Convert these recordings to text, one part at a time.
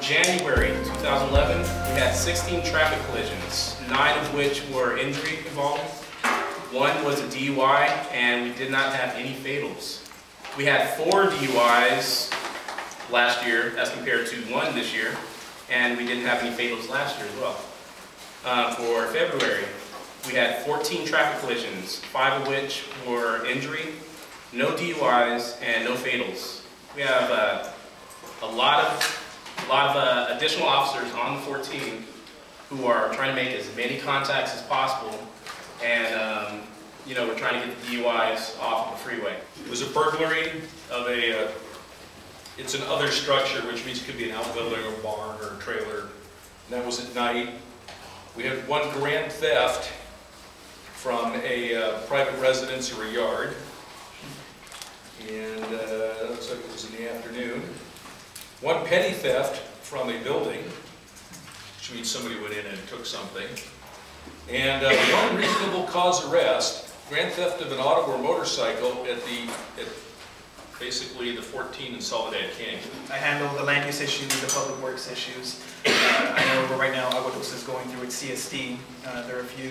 January 2011, we had 16 traffic collisions, 9 of which were injury involved. 1 was a DUI, and we did not have any fatals. We had 4 DUIs last year as compared to 1 this year, and we didn't have any fatals last year as well. For February, we had 14 traffic collisions, 5 of which were injury, no DUIs, and no fatals. We have a lot of additional officers on the 14 who are trying to make as many contacts as possible, and you know, we're trying to get the DUIs off of the freeway. It was a burglary of it's an other structure, which means it could be an outbuilding or barn or a trailer. And that was at night. We had 1 grand theft from a private residence or a yard. And it looks like it was in the afternoon. 1 petty theft from a building, which means somebody went in and took something. And 1 reasonable cause arrest, grand theft of an auto or motorcycle at basically the 14 in Soledad Canyon. I handle the land use issues, the public works issues. I know right now Aguados is going through its CSD. There are a few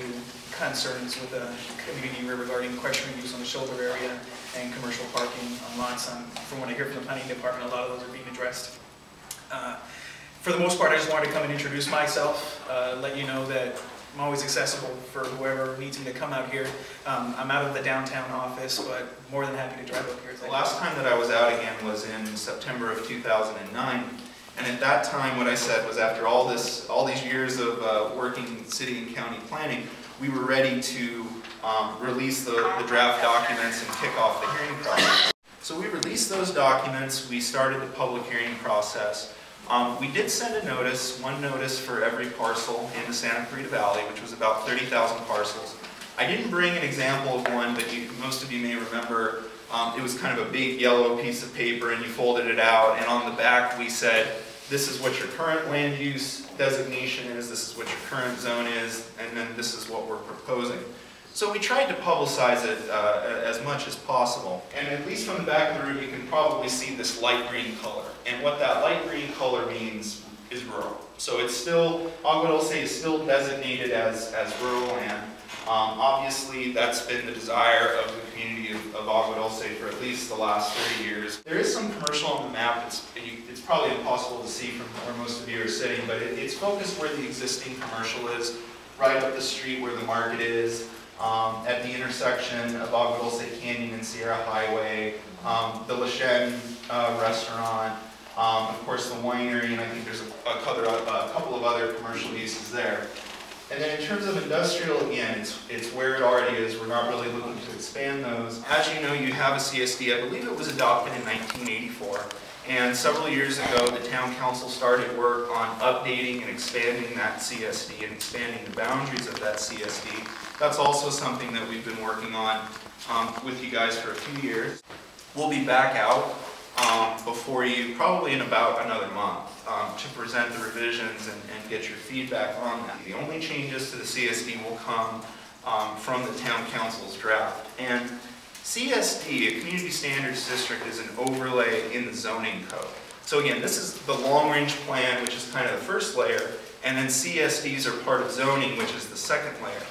concerns with the community regarding questioning use on the shoulder area and commercial parking on lots. From what I hear from the planning department, a lot of those are being addressed. For the most part, I just wanted to come and introduce myself, let you know that I'm always accessible for whoever needs me to come out here. I'm out of the downtown office, but more than happy to drive up here. The last time that I was out again was in September of 2009. And at that time, what I said was after all these years of working city and county planning, we were ready to release the draft documents and kick off the hearing process. So we released those documents, we started the public hearing process. We did send a notice, 1 notice for every parcel in the Santa Clarita Valley, which was about 30,000 parcels. I didn't bring an example of one, but most of you may remember it was kind of a big yellow piece of paper and you folded it out, and on the back we said, this is what your current land use designation is, this is what your current zone is, and then this is what we're proposing. So we tried to publicize it as much as possible. And at least from the back of the room, you can probably see this light green color. And what that light green color means is rural. So it's still, Agua Dulce is still designated as rural land. Obviously, that's been the desire of the community of Agua Dulce for at least the last 30 years. There is some commercial on the map. It's probably impossible to see from where most of you are sitting, but it's focused where the existing commercial is, right up the street where the market is. At the intersection of Agua Dulce Canyon and Sierra Highway, the La Chene restaurant, of course the winery, and I think there's a couple of other commercial uses there. And then in terms of industrial, again, it's where it already is. We're not really looking to expand those. As you know, you have a CSD. I believe it was adopted in 1984. And several years ago, the town council started work on updating and expanding that CSD and expanding the boundaries of that CSD. That's also something that we've been working on with you guys for a few years. We'll be back out before you, probably in about another month, to present the revisions and get your feedback on that. The only changes to the CSD will come from the town council's draft. And CSD, a community standards district, is an overlay in the zoning code. So again, this is the long-range plan, which is kind of the first layer, and then CSDs are part of zoning, which is the second layer.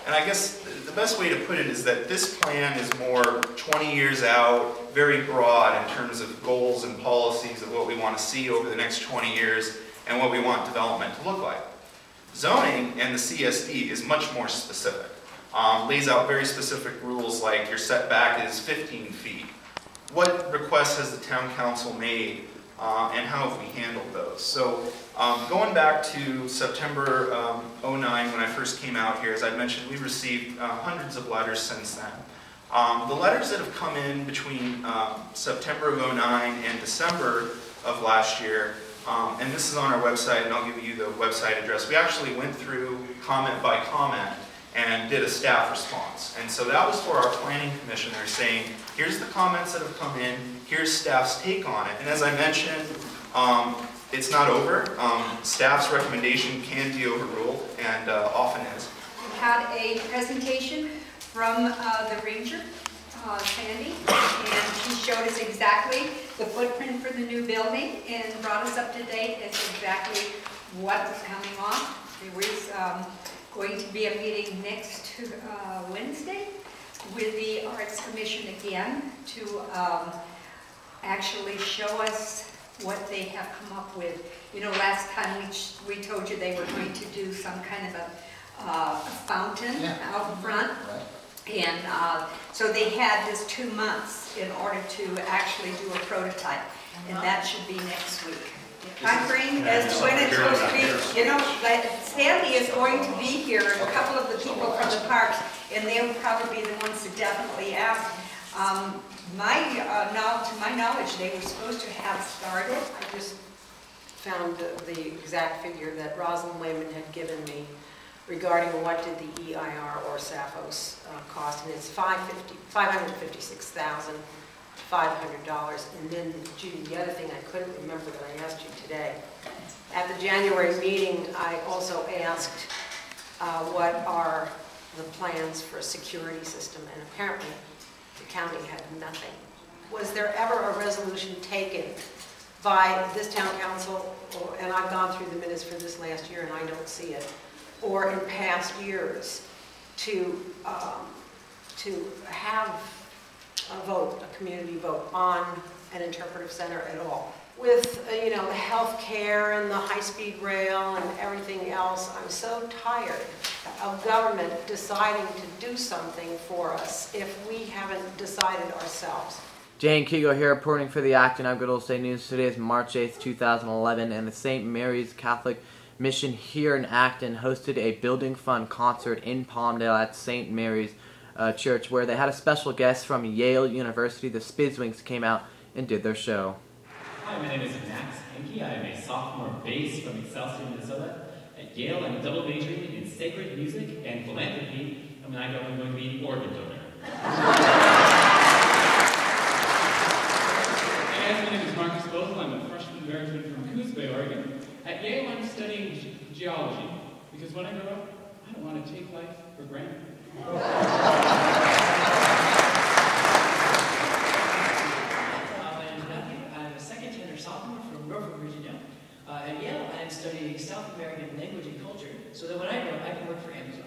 And I guess the best way to put it is that this plan is more 20 years out, very broad in terms of goals and policies of what we want to see over the next 20 years and what we want development to look like. Zoning and the CSD is much more specific. Lays out very specific rules like your setback is 15 feet. What requests has the town council made and how have we handled those? So going back to September 09 when I first came out here, as I mentioned, we've received hundreds of letters since then. The letters that have come in between September of 09 and December of last year, and this is on our website, and I'll give you the website address. We actually went through comment by comment and did a staff response. And so that was for our planning commission. They're saying, here's the comments that have come in, here's staff's take on it. And as I mentioned, it's not over. Staff's recommendation can be overruled, and often is. We had a presentation from the ranger Sandy, and she showed us exactly the footprint for the new building and brought us up to date as exactly what was coming on. There was going to be a meeting next Wednesday with the Arts Commission again to actually show us what they have come up with. You know, last time we told you they were going to do some kind of a fountain out front. Right. And so they had this 2 months in order to actually do a prototype, and that should be next week. Time frame as to when it's supposed to be, you know, like Sandy is going to be here, and a couple of the people from the parks, and they'll probably be the ones to definitely ask. To my knowledge, they were supposed to have started. I just found the exact figure that Rosalind Wayman had given me regarding what did the EIR or SAFOS cost, and it's $556,500. And then, Judy, the other thing I couldn't remember that I asked you today, at the January meeting, I also asked what are the plans for a security system, and apparently the county had nothing. Was there ever a resolution taken by this town council, and I've gone through the minutes for this last year and I don't see it, or in past years, to have a vote, a community vote on an interpretive center at all? With, you know, the health care and the high-speed rail and everything else, I'm so tired of government deciding to do something for us if we haven't decided ourselves. Jane Kigo here reporting for the Acton Good Old State News. Today is March 8th, 2011, and the St. Marys Catholic Mission here in Acton hosted a Building Fund concert in Palmdale at St. Mary's Church, where they had a special guest from Yale University. The Spizzwinks came out and did their show. Hi, my name is Max Henke. I am a sophomore bass from Excelsior, Minnesota. At Yale, I'm double majoring in sacred music and philanthropy, and when I go, I'm going to be organ donor. And my name is Marcus Bozel. I'm a freshman graduate from Coos Bay, Oregon. At Yale, I'm studying geology, because when I grow up, I don't want to take life for granted. I'm a second tenor sophomore from Norfolk, Virginia. At Yale, I'm studying South American language and culture, so that when I grow up, I can work for Amazon.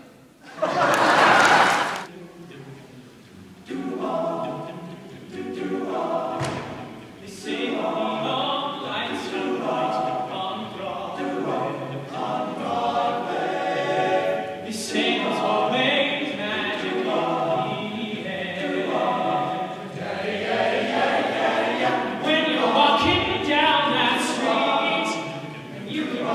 You can